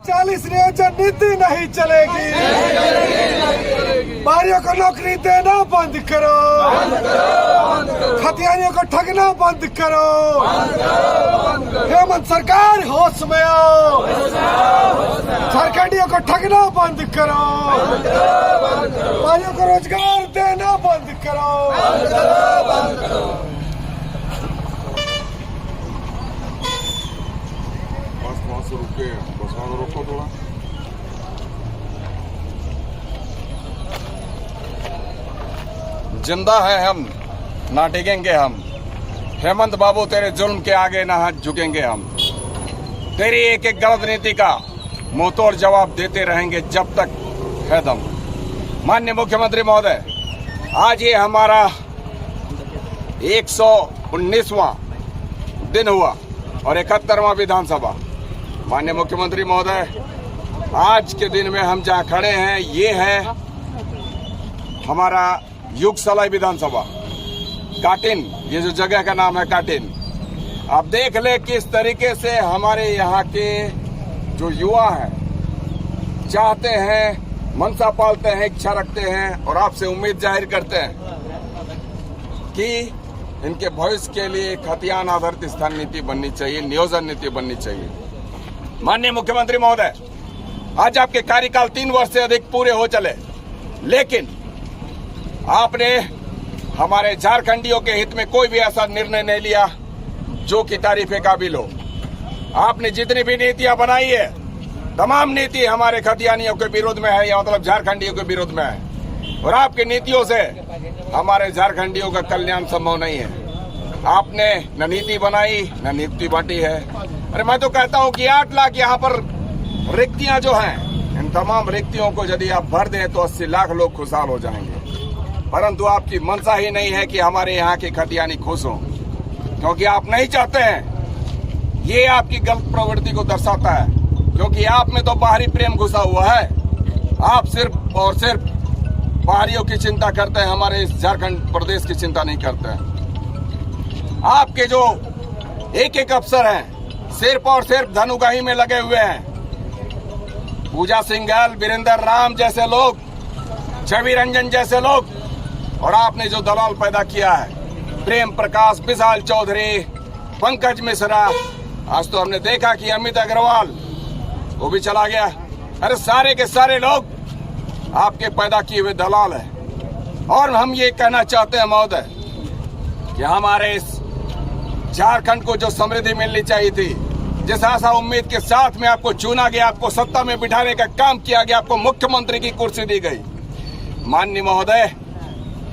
40 नियोजन नीति नहीं चलेगी। बाहरियों को नौकरी देना बंद करो, खतियानियों को ठगना बंद करो। हेमंत सरकार होश में आओ, झारखंडियों को ठगना बंद करो, बाहरियों को रोजगार देना बंद करो। रुके बस रोको थोड़ा। जिंदा है हम, ना टिकेंगे हम। हेमंत बाबू तेरे जुल्म के आगे ना हाथ झुकेंगे हम। तेरी एक एक गलत नीति का मुंह तोड़ जवाब देते रहेंगे जब तक है दम। माननीय मुख्यमंत्री महोदय, आज ये हमारा 119वां दिन हुआ और 71वां विधानसभा। माननीय मुख्यमंत्री महोदय, आज के दिन में हम जहां खड़े हैं ये है हमारा युगसलाई विधानसभा, काटिन। ये जो जगह का नाम है काटिन। आप देख ले किस तरीके से हमारे यहाँ के जो युवा हैं चाहते हैं, मनसा पालते हैं, इच्छा रखते हैं और आपसे उम्मीद जाहिर करते हैं कि इनके भविष्य के लिए खतियान आधारित स्थान नीति बननी चाहिए, नियोजन नीति बननी चाहिए। माननीय मुख्यमंत्री महोदय, आज आपके कार्यकाल 3 वर्ष से अधिक पूरे हो चले, लेकिन आपने हमारे झारखंडियों के हित में कोई भी ऐसा निर्णय नहीं लिया जो कि तारीफ के काबिल हो। आपने जितनी भी नीतियां बनाई है, तमाम नीति हमारे खतियानियों के विरोध में है, या मतलब झारखंडियों के विरोध में है, और आपकी नीतियों से हमारे झारखंडियों का कल्याण संभव नहीं है। आपने न नीति बनाई न नीति बांटी है। अरे मैं तो कहता हूं कि 8 लाख यहाँ पर रिक्तियां जो हैं, इन तमाम रिक्तियों को यदि आप भर दें तो 80 लाख लोग खुशहाल हो जाएंगे। परंतु आपकी मंशा ही नहीं है कि हमारे यहाँ के खतियानी खुश हों, क्योंकि आप नहीं चाहते हैं। ये आपकी गलत प्रवृत्ति को दर्शाता है, क्योंकि आप में तो बाहरी प्रेम घुसा हुआ है। आप सिर्फ और सिर्फ बाहरियों की चिंता करते हैं, हमारे इस झारखंड प्रदेश की चिंता नहीं करते हैं। आपके जो एक एक अफसर हैं सिर्फ और सिर्फ धनुगाही में लगे हुए हैं। पूजा सिंघल, वीरेंद्र राम जैसे लोग, छवि रंजन जैसे लोग, और आपने जो दलाल पैदा किया है, प्रेम प्रकाश, विशाल चौधरी, पंकज मिश्रा, आज तो हमने देखा कि अमित अग्रवाल वो भी चला गया। अरे सारे के सारे लोग आपके पैदा किए हुए दलाल हैं। और हम ये कहना चाहते हैं महोदय कि हमारे इस झारखंड को जो समृद्धि मिलनी चाहिए थी, जिस आशा उम्मीद के साथ में आपको चुना गया, आपको सत्ता में बिठाने का काम किया गया, आपको मुख्यमंत्री की कुर्सी दी गई, माननीय महोदय,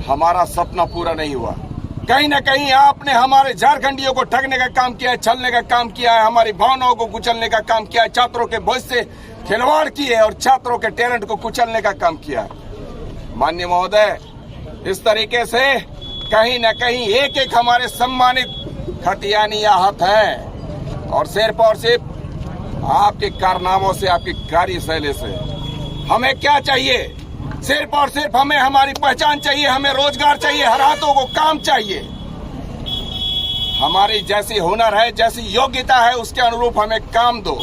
हमारा सपना पूरा नहीं हुआ। कहीं ना कहीं आपने हमारे झारखंडियों को ठगने का काम किया है, छलने का काम किया है, हमारी भावनाओं को कुचलने का काम किया है, छात्रों के भविष्य से खिलवाड़ की है और छात्रों के टैलेंट को कुचलने का काम किया है। माननीय महोदय, इस तरीके से कहीं न कहीं एक एक हमारे सम्मानित खतियानी आहत है, और सिर्फ आपके कारनामों से, आपकी कार्यशैली से। हमें क्या चाहिए? सिर्फ और सिर्फ हमें हमारी पहचान चाहिए, हमें रोजगार चाहिए, हर हाथों को काम चाहिए। हमारी जैसी हुनर है, जैसी योग्यता है, उसके अनुरूप हमें काम दो।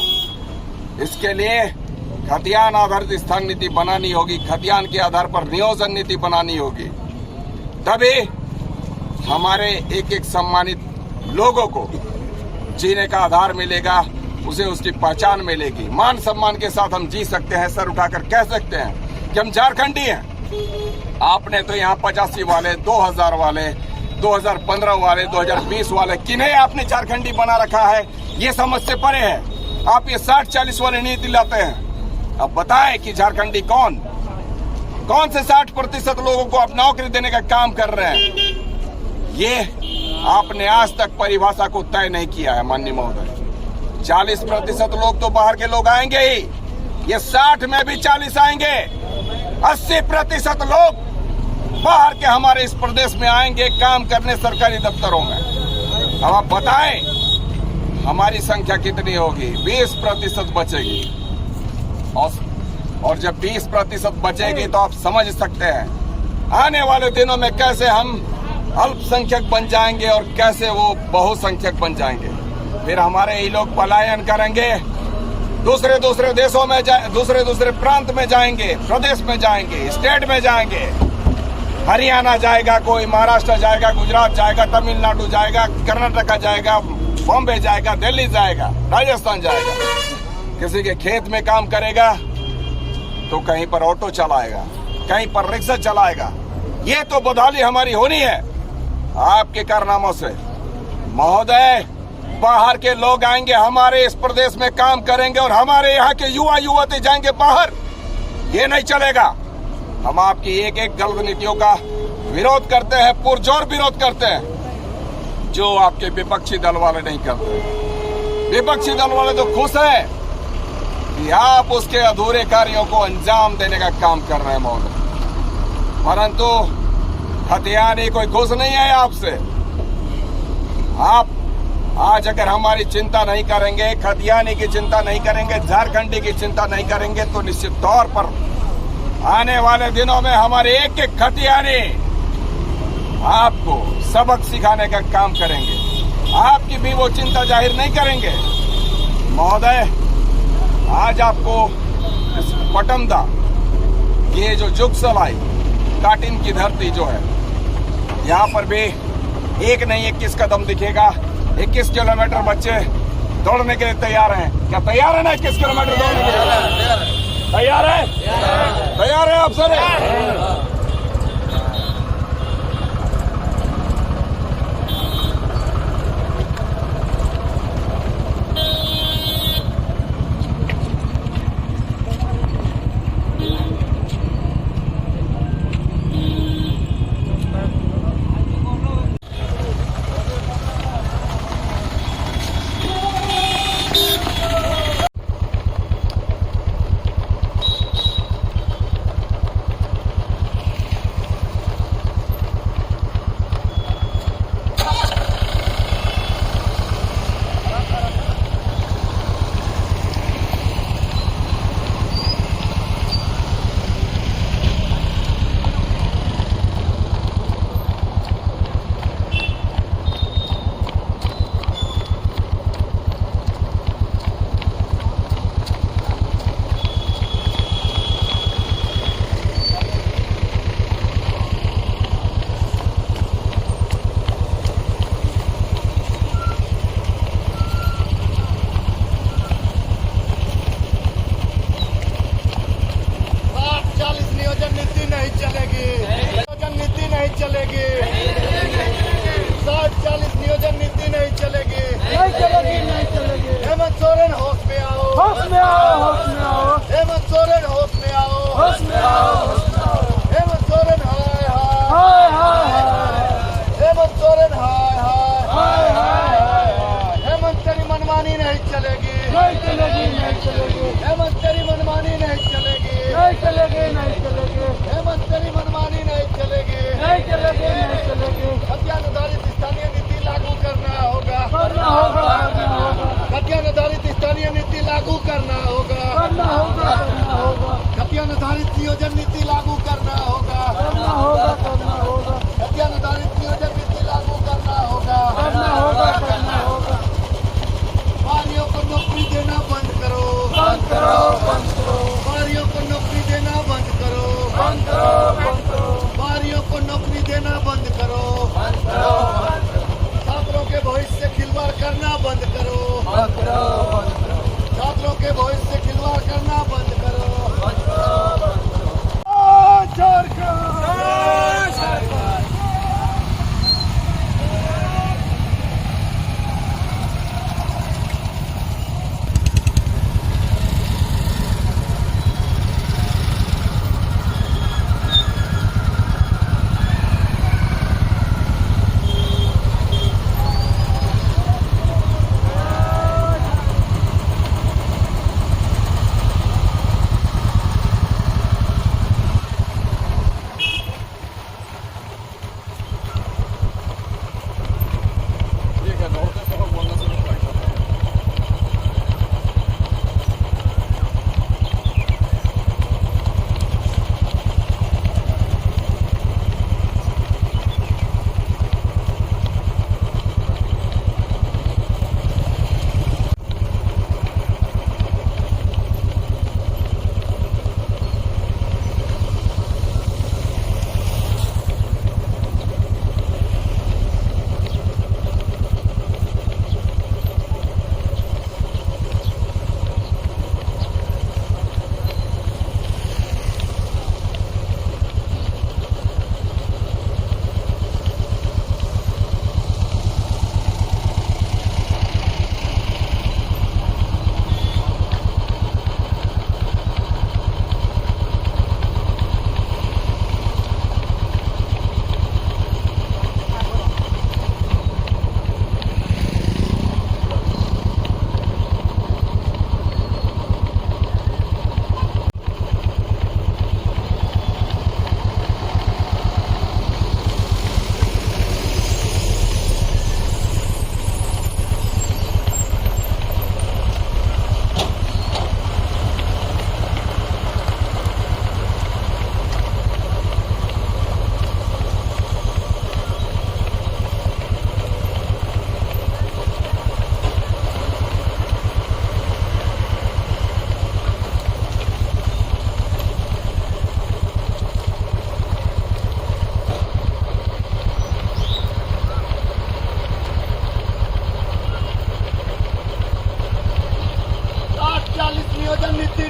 इसके लिए खतियान आधारित स्थान नीति बनानी होगी, खतियान के आधार पर नियोजन नीति बनानी होगी। तभी हमारे एक एक सम्मानित लोगों को जीने का आधार मिलेगा, उसे उसकी पहचान मिलेगी। मान सम्मान के साथ हम जी सकते हैं, सर उठाकर कह सकते हैं कि हम झारखंडी हैं। आपने तो यहाँ 85 वाले, 2000 वाले, 2015 वाले, 2020 वाले, किन्हें आपने झारखंडी बना रखा है, ये समझ से परे है। आप ये 60-40 वाली नीति लाते हैं। अब बताएं कि झारखंडी कौन से 60% लोगों को आप नौकरी देने का काम कर रहे हैं? ये आपने आज तक परिभाषा को तय नहीं किया है माननीय महोदय। 40% लोग तो बाहर के लोग आएंगे ही, ये 60 में भी 40 आएंगे। 80% लोग बाहर के हमारे इस प्रदेश में आएंगे काम करने सरकारी दफ्तरों में। अब आप बताएं हमारी संख्या कितनी होगी? 20% बचेगी। और जब 20% बचेगी तो आप समझ सकते हैं आने वाले दिनों में कैसे हम अल्पसंख्यक बन जाएंगे और कैसे वो बहुसंख्यक बन जाएंगे। फिर हमारे ही लोग पलायन करेंगे दूसरे दूसरे देशों में दूसरे दूसरे प्रांत में जाएंगे, प्रदेश में जाएंगे, स्टेट में जाएंगे। हरियाणा जाएगा, कोई महाराष्ट्र जाएगा, गुजरात जाएगा, तमिलनाडु जाएगा, कर्नाटक जाएगा, बॉम्बे जाएगा, दिल्ली जाएगा, राजस्थान जाएगा। किसी के खेत में काम करेगा तो कहीं पर ऑटो चलाएगा, कहीं पर रिक्शा चलाएगा। ये तो बदहाली हमारी होनी है आपके कारनामों से। महोदय, बाहर के लोग आएंगे, हमारे इस प्रदेश में काम करेंगे और हमारे यहाँ के युवा युवती जाएंगे बाहर। ये नहीं चलेगा। हम आपकी एक एक गलत नीतियों का विरोध करते हैं, पुरजोर विरोध करते हैं, जो आपके विपक्षी दल वाले नहीं करते। विपक्षी दल वाले तो खुश हैं कि आप उसके अधूरे कार्यों को अंजाम देने का काम कर रहे हैं महोदय, परंतु हथियानी कोई खुश नहीं है आपसे। आप आज अगर हमारी चिंता नहीं करेंगे, खतियानी की चिंता नहीं करेंगे, झारखंडी की चिंता नहीं करेंगे, तो निश्चित तौर पर आने वाले दिनों में हमारे एक एक खतियानी आपको सबक सिखाने का काम करेंगे। आपकी भी वो चिंता जाहिर नहीं करेंगे। महोदय, आज आपको इस पटमदा, ये जो जुगसलाई काटिन की धरती जो है, यहाँ पर भी एक नहीं 21 कदम दिखेगा। 21 किलोमीटर बच्चे दौड़ने के लिए तैयार हैं। क्या तैयार है ना 21 किलोमीटर दौड़ने के लिए? तैयार है? तैयार है आप सर?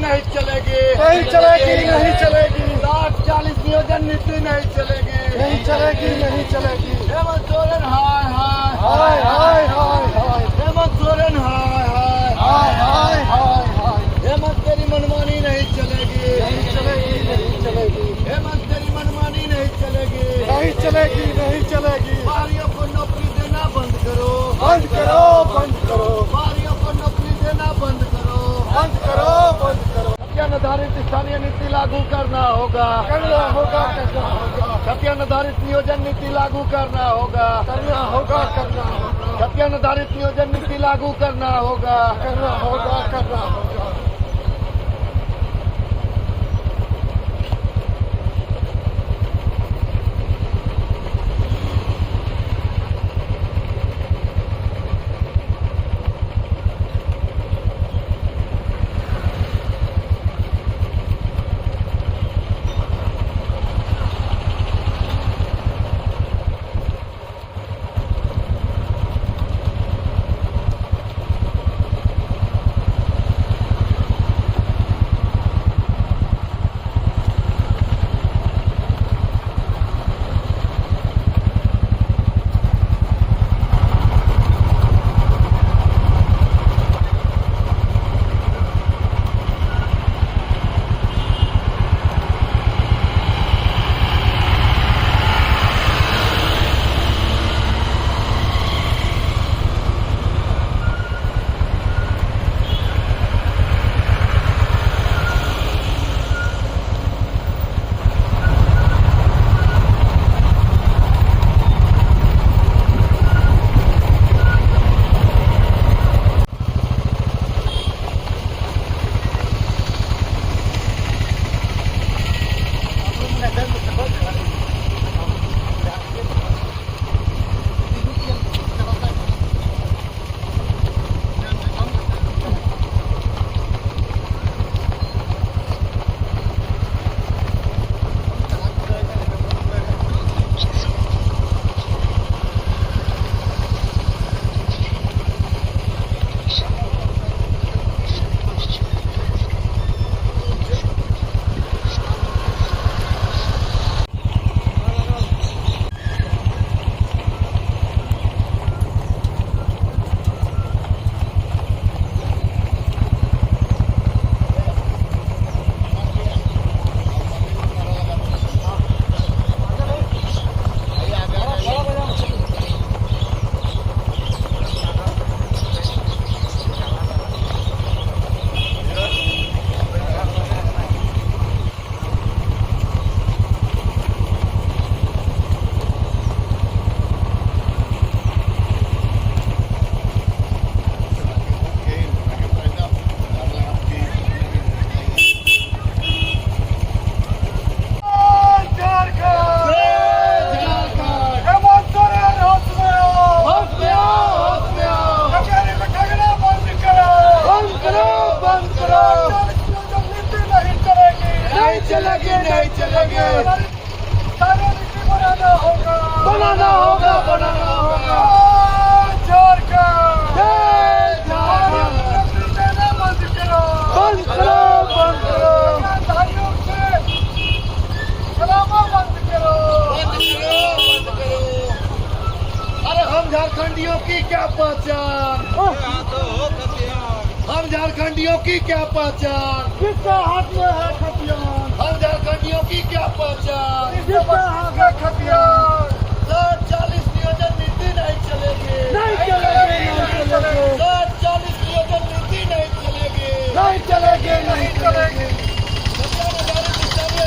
नहीं चलेगी, नहीं चलेगी, नहीं चलेगी, 60-40 नियोजन नीति नहीं चलेगी, नहीं चलेगी, नहीं चलेगी। हेमंत सोरेन हाय हाय हाय हाय हाय हाय हेमंत सोरेन हाय हाय हाय हाय हाय हाय। हेमंत तेरी मनमानी नहीं चलेगी, नहीं चलेगी, नहीं चलेगी, हेमंत तेरी मनमानी नहीं चलेगी, नहीं चलेगी, नहीं चलेगी। बाहरियों को नौकरी देना बंद करो, बंद करो, बंद करो, बाहरियों को नौकरी देना बंद करो, बंद करो, बंद करो। सत्या निर्धारित स्थानीय नीति लागू करना होगा, करना होगा, करना होगा, सत्या निर्धारित नियोजन नीति लागू करना होगा, करना होगा, करना होगा, सत्या निर्धारित नियोजन नीति लागू करना होगा, करना होगा, करना होगा। झारखंडियों की क्या पहचान, हम झारखंडियों की क्या पहचान, किसका हाथ में है खतियान, हम झारखंडियों की क्या पहचान, किसका हाथ में खतियान। 40 नियोजन नीति नहीं चलेगी, नहीं चलेगी, नहीं चलेगी, 40 नियोजन नीति नहीं चलेगी, नहीं चलेगी, नहीं चलेगी। सत्यानिर्धारित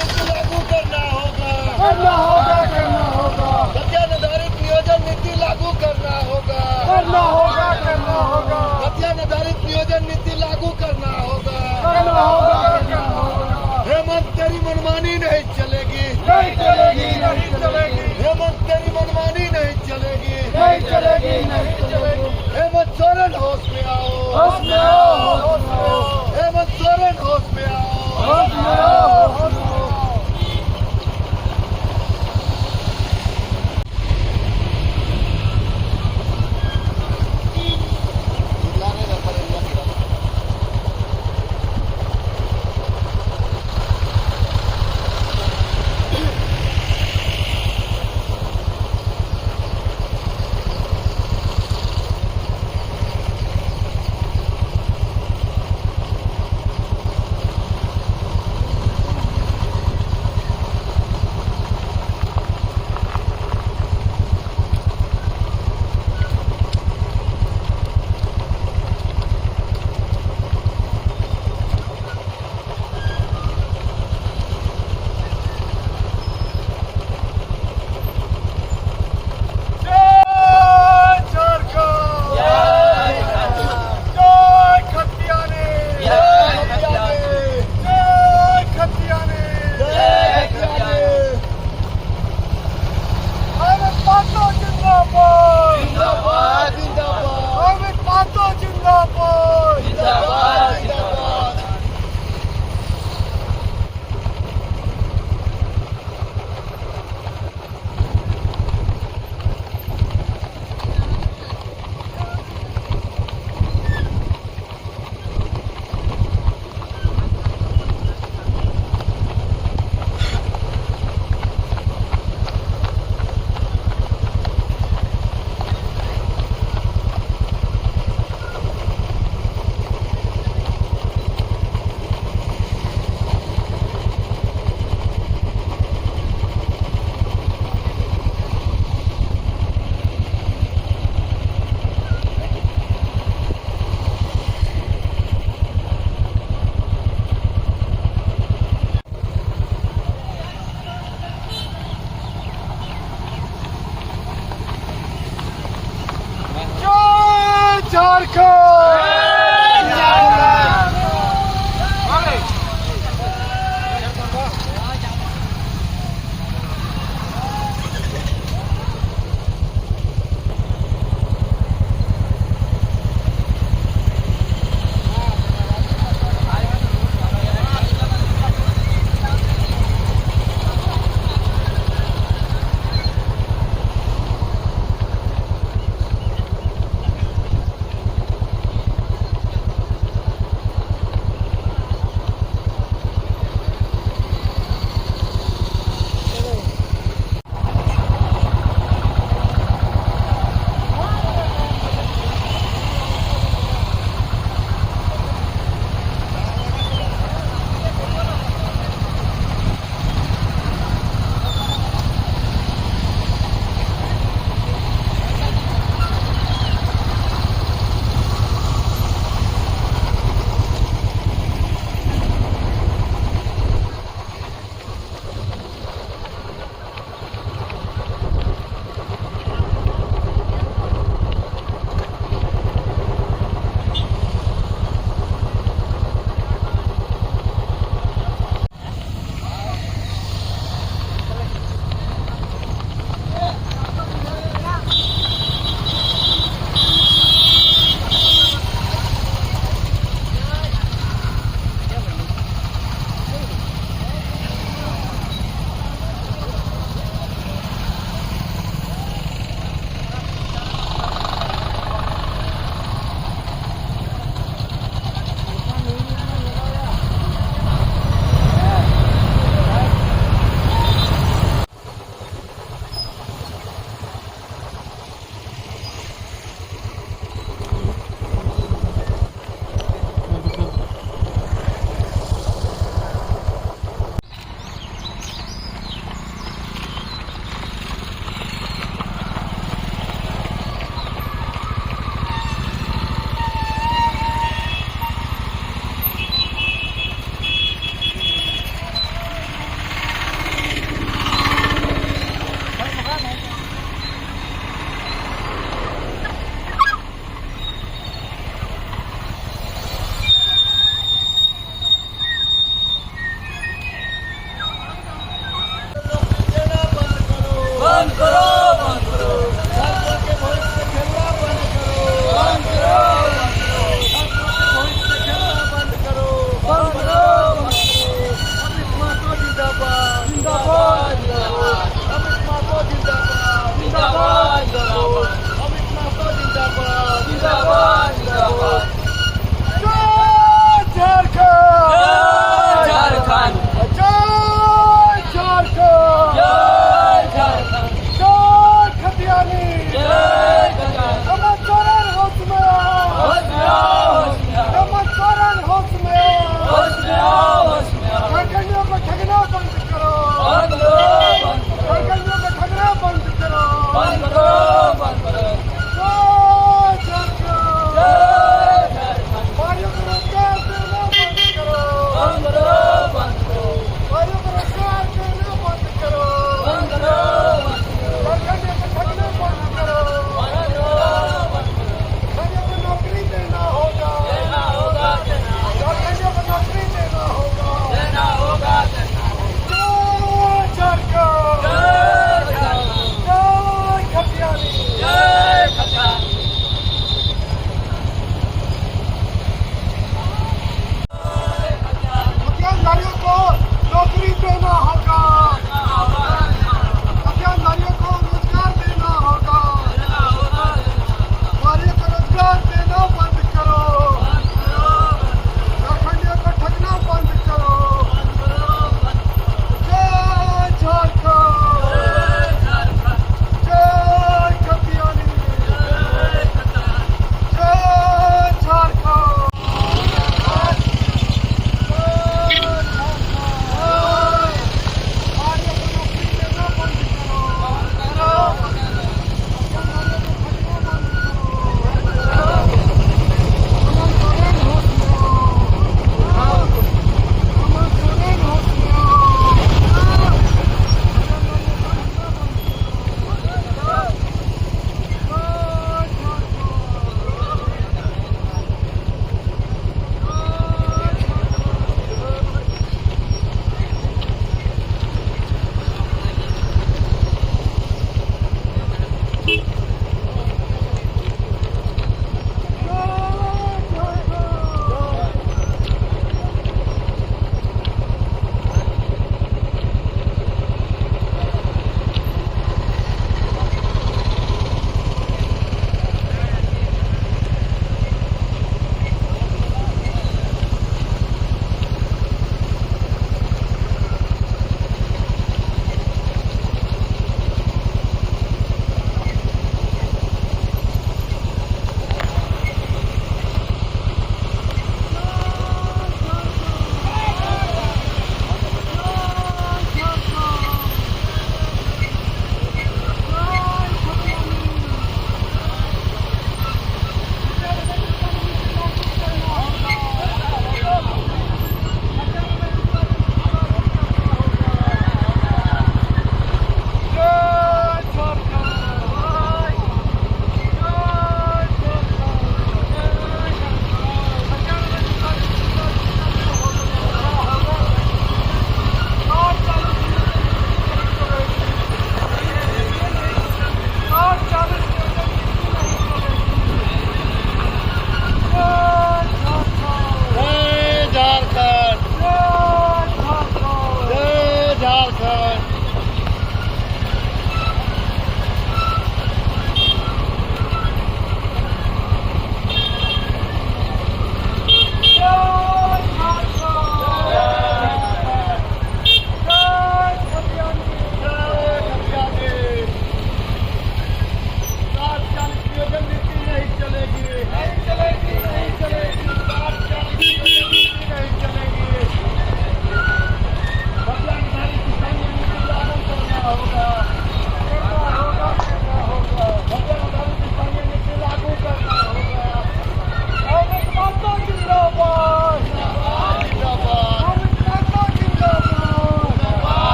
नीति लागू करना होगा, करना होगा, करना होगा, सत्यानिर्धारित नियोजन नीति लागू करना होगा, करना होगा, करना होगा, सत्यानिर्धारित नियोजन नीति लागू करना होगा, करना होगा, करना होगा। हेमंत तेरी मनमानी नहीं चलेगी, नहीं चलेगी, नहीं चलेगी, हेमंत तेरी मनमानी नहीं चलेगी, नहीं चलेगी, नहीं चलेगी। हेमंत सोरेन होश में आओ, होश में आओ, होश में आओ, हेमंत सोरेन होश में आओ, होश में आओ, होश में आओ।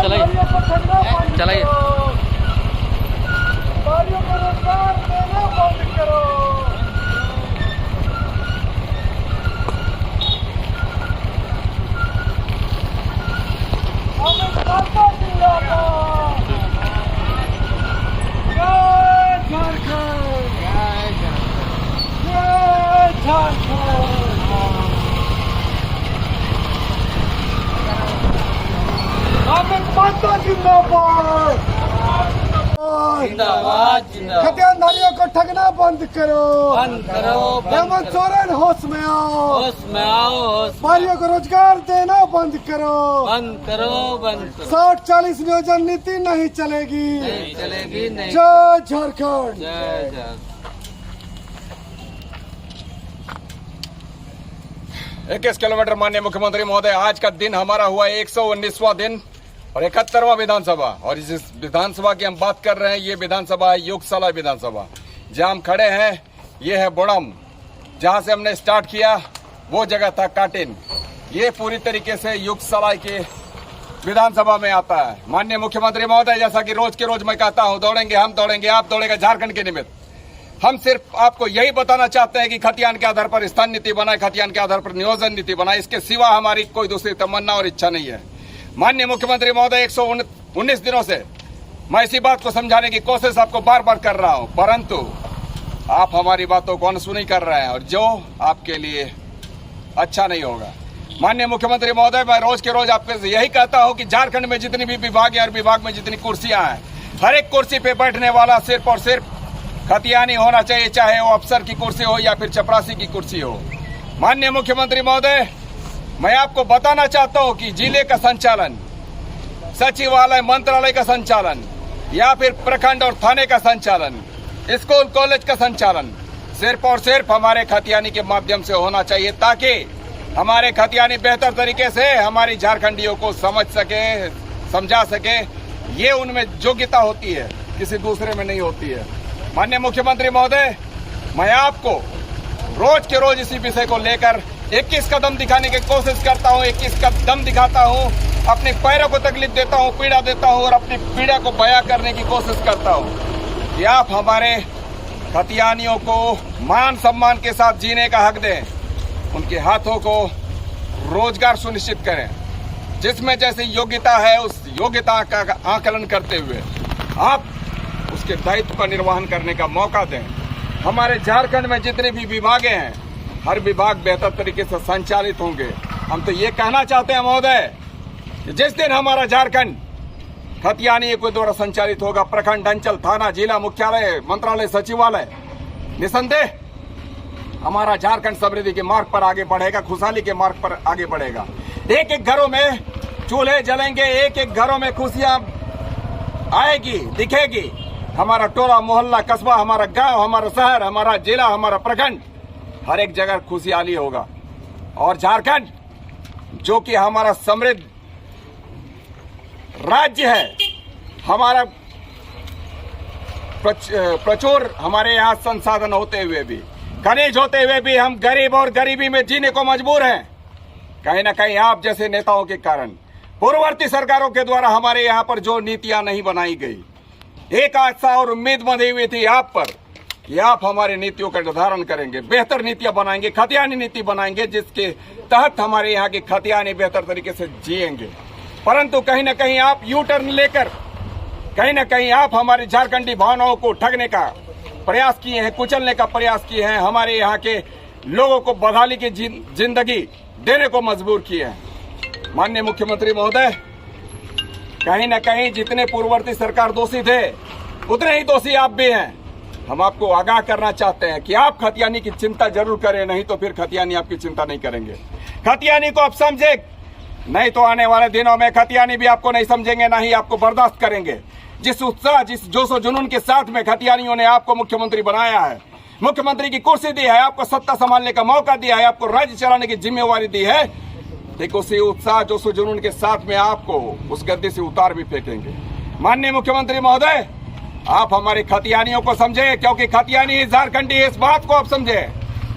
चलाइए। व्यापारियों को रोजगार देना बंद करो। अमित शाह जिंदाबाद। जय झारखंड, जय झारखंड। अमित माता जिंदाबाद। जिंदाबाद जिंदाबाद। खतियानधारियों को ठगना बंद करो। बंद करो हेमंत सोरेन होश में आओ। होश में आओ। व्यापारियों को रोजगार देना बंद करो। बंद करो बंद करो। 60-40 नियोजन नीति नहीं चलेगी। नहीं चलेगी नहीं। जय झारखंड। जय जय। 21 किलोमीटर। माननीय मुख्यमंत्री महोदय, आज का दिन हमारा हुआ 119वां दिन और 71वां विधानसभा। और जिस विधानसभा की हम बात कर रहे हैं, ये विधानसभा है योगशाला विधानसभा। जहां हम खड़े हैं ये है बोड़म। जहां से हमने स्टार्ट किया वो जगह था काटिन। ये पूरी तरीके से योगशाला के विधानसभा में आता है। माननीय मुख्यमंत्री महोदय, जैसा कि रोज के रोज मैं कहता हूं, दौड़ेंगे हम, दौड़ेंगे आप, दौड़ेगा झारखंड के निमित्त। हम सिर्फ आपको यही बताना चाहते हैं कि खतियान के आधार पर स्थान नीति बनाए, खतियान के आधार पर नियोजन नीति बनाए। इसके सिवा हमारी कोई दूसरी तमन्ना और इच्छा नहीं है। माननीय मुख्यमंत्री महोदय, 119 दिनों से मैं इसी बात को समझाने की कोशिश आपको बार बार कर रहा हूं, परंतु आप हमारी बातों को अनसुनी कर रहे हैं और जो आपके लिए अच्छा नहीं होगा। माननीय मुख्यमंत्री महोदय, मैं रोज के रोज आपके यही कहता हूं कि झारखंड में जितनी भी विभाग है और विभाग में जितनी कुर्सियां हैं, हर एक कुर्सी पे बैठने वाला सिर्फ और सिर्फ खतियानी होना चाहिए, चाहे वो अफसर की कुर्सी हो या फिर चपरासी की कुर्सी हो। माननीय मुख्यमंत्री महोदय, मैं आपको बताना चाहता हूं कि जिले का संचालन, सचिवालय मंत्रालय का संचालन या फिर प्रखंड और थाने का संचालन, स्कूल कॉलेज का संचालन सिर्फ और सिर्फ हमारे खतियानी के माध्यम से होना चाहिए, ताकि हमारे खतियानी बेहतर तरीके से हमारी झारखंडियों को समझ सके, समझा सके। ये उनमें योग्यता होती है, किसी दूसरे में नहीं होती है। माननीय मुख्यमंत्री महोदय, मैं आपको रोज के रोज इसी विषय को लेकर 21 कदम दिखाने की कोशिश करता हूं, 21 कदम दिखाता हूं, अपने पैरों को तकलीफ देता हूं, पीड़ा देता हूं और अपनी पीड़ा को बयां करने की कोशिश करता हूं कि आप हमारे खतियानियों को मान सम्मान के साथ जीने का हक दें, उनके हाथों को रोजगार सुनिश्चित करें, जिसमें जैसी योग्यता है उस योग्यता का आकलन करते हुए आप उसके दायित्व का निर्वहन करने का मौका दें। हमारे झारखंड में जितने भी विभाग हैं, हर विभाग बेहतर तरीके से संचालित होंगे। हम तो ये कहना चाहते हैं महोदय कि जिस दिन हमारा झारखंड खतियानी के द्वारा संचालित होगा, प्रखंड, अंचल, थाना, जिला मुख्यालय, मंत्रालय, सचिवालय, निसंदेह हमारा झारखंड समृद्धि के मार्ग पर आगे बढ़ेगा, खुशहाली के मार्ग पर आगे बढ़ेगा। एक एक घरों में चूल्हे जलेंगे, एक एक घरों में खुशियां आएगी, दिखेगी। हमारा टोला मोहल्ला, कस्बा, हमारा गांव, हमारा शहर, हमारा जिला, हमारा प्रखंड, हर एक जगह खुशहाली होगा। और झारखंड जो कि हमारा समृद्ध राज्य है, हमारा प्रचुर हमारे यहाँ संसाधन होते हुए भी, खनिज होते हुए भी हम गरीब और गरीबी में जीने को मजबूर हैं। कहीं ना कहीं आप जैसे नेताओं के कारण, पूर्ववर्ती सरकारों के द्वारा हमारे यहाँ पर जो नीतियां नहीं बनाई गई, एक आशा और उम्मीद बंधी हुई थी आप पर कि आप हमारी नीतियों का निर्धारण करेंगे, बेहतर नीतियां बनाएंगे, खतियानी नीति बनाएंगे, जिसके तहत हमारे यहाँ के खतियानी बेहतर तरीके से जिएंगे। परंतु कहीं ना कहीं आप यू टर्न लेकर कहीं ना कहीं आप हमारी झारखंडी भावनाओं को ठगने का प्रयास किए हैं, कुचलने का प्रयास किए हैं, हमारे यहाँ के लोगों को बदहाली की जिंदगी देने को मजबूर किए हैं। माननीय मुख्यमंत्री महोदय, कहीं ना कहीं जितने पूर्ववर्ती सरकार दोषी थे, उतने ही दोषी आप भी हैं। हम आपको आगाह करना चाहते हैं कि आप खतियानी की चिंता जरूर करें, नहीं तो फिर खतियानी आपकी चिंता नहीं करेंगे। खतियानी को आप समझे, नहीं तो आने वाले दिनों में खतियानी भी आपको नहीं समझेंगे, ना ही आपको बर्दाश्त करेंगे। जिस उत्साह, जिस जोश और जुनून के साथ में खतियानियों ने आपको मुख्यमंत्री बनाया है, मुख्यमंत्री की कुर्सी दी है, आपको सत्ता संभालने का मौका दिया है, आपको राज्य चलाने की जिम्मेवारी दी है, देखो उसी उत्साह, जोश और जुनून के साथ में आपको उस गद्दी से उतार भी फेंकेंगे। माननीय मुख्यमंत्री महोदय, आप हमारे खतियानियों को समझे, क्योंकि खतियानी ही झारखंडी है, इस बात को आप समझे।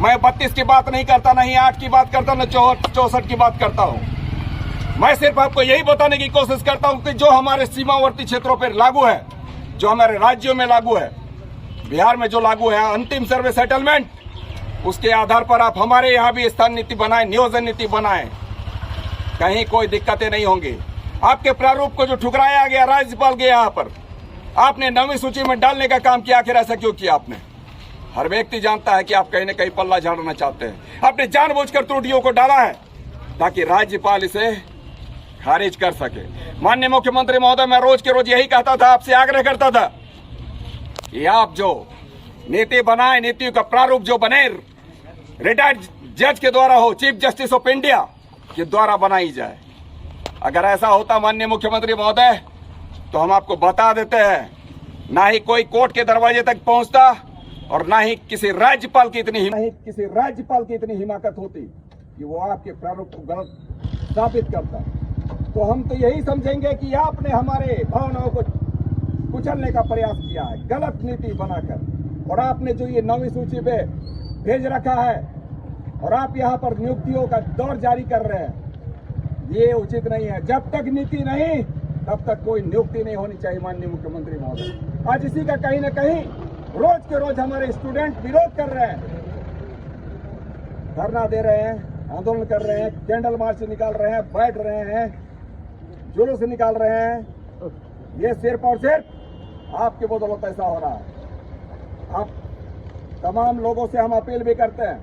मैं 32 की बात नहीं करता, नहीं 8 की बात करता, न 64 की बात करता हूँ। मैं सिर्फ आपको यही बताने की कोशिश करता हूं कि जो हमारे सीमावर्ती क्षेत्रों पर लागू है, जो हमारे राज्यों में लागू है, बिहार में जो लागू है अंतिम सर्वे सेटलमेंट, उसके आधार पर आप हमारे यहाँ भी स्थान नीति बनाएं, नियोजन नीति बनाएं, कहीं कोई दिक्कतें नहीं होंगी। आपके प्रारूप को जो ठुकराया गया राज्यपाल के यहाँ पर, आपने 9वीं सूची में डालने का काम किया, आखिर ऐसा क्यों किया आपने? हर व्यक्ति जानता है कि आप कहीं न कहीं पल्ला झाड़ना चाहते हैं। आपने जानबूझकर त्रुटियों को डाला है ताकि राज्यपाल इसे खारिज कर सके। माननीय मुख्यमंत्री महोदय, मैं रोज के रोज यही कहता था, आपसे आग्रह करता था कि आप जो नीति बनाए, नीति का प्रारूप जो बने रिटायर्ड जज के द्वारा हो, चीफ जस्टिस ऑफ इंडिया के द्वारा बनाई जाए। अगर ऐसा होता माननीय मुख्यमंत्री महोदय, तो हम आपको बता देते हैं, ना ही कोई कोर्ट के दरवाजे तक पहुंचता और ना ही किसी राज्यपाल की इतनी हिमाकत होती कि वो आपके प्रारूप को गलत साबित करता। तो हम तो यही समझेंगे कि आपने हमारे भावनाओं को कुचलने का प्रयास किया है गलत नीति बनाकर, और आपने जो ये 9वीं सूची पे भेज रखा है और आप यहाँ पर नियुक्तियों का दौर जारी कर रहे हैं, ये उचित नहीं है। जब तक नीति नहीं तब तक कोई नियुक्ति नहीं होनी चाहिए माननीय मुख्यमंत्री महोदय। आज इसी का कहीं न कहीं रोज के रोज हमारे स्टूडेंट विरोध कर रहे हैं, धरना दे रहे हैं, आंदोलन कर रहे हैं, कैंडल मार्च निकाल रहे हैं, बैठ रहे हैं, जुलूस निकाल रहे हैं। ये सिर्फ और सिर्फ आपके बदौलत ऐसा हो रहा है। आप तमाम लोगों से हम अपील भी करते हैं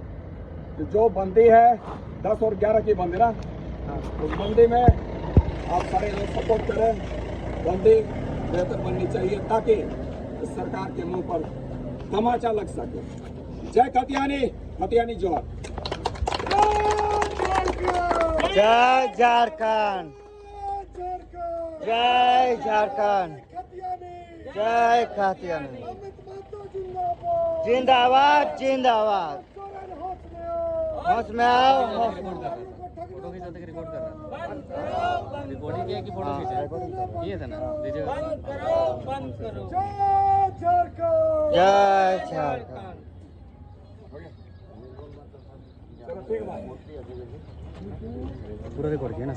कि जो बंदी है 10 और 11 की बंदी ना, उस बंदी में आप सारे लोग सपोर्ट करें। बंदी बेहतर बननी चाहिए ताकि इस सरकार के मुंह पर तमाचा लग सके। जय खतियानी, खतियानी जोहार। जय झारखंड, जय झारखंड, जय खतियानी, जिंदाबाद जिंदाबाद। होश में आओ, होश में आओ। फोटो खींचा था कि रिकॉर्ड कर रहा? रिकॉर्डिंग किया कि फोटो खींचा? किए थे ना, दीजिएगा। जय झारखंड। पूरा रिकॉर्ड किया ना?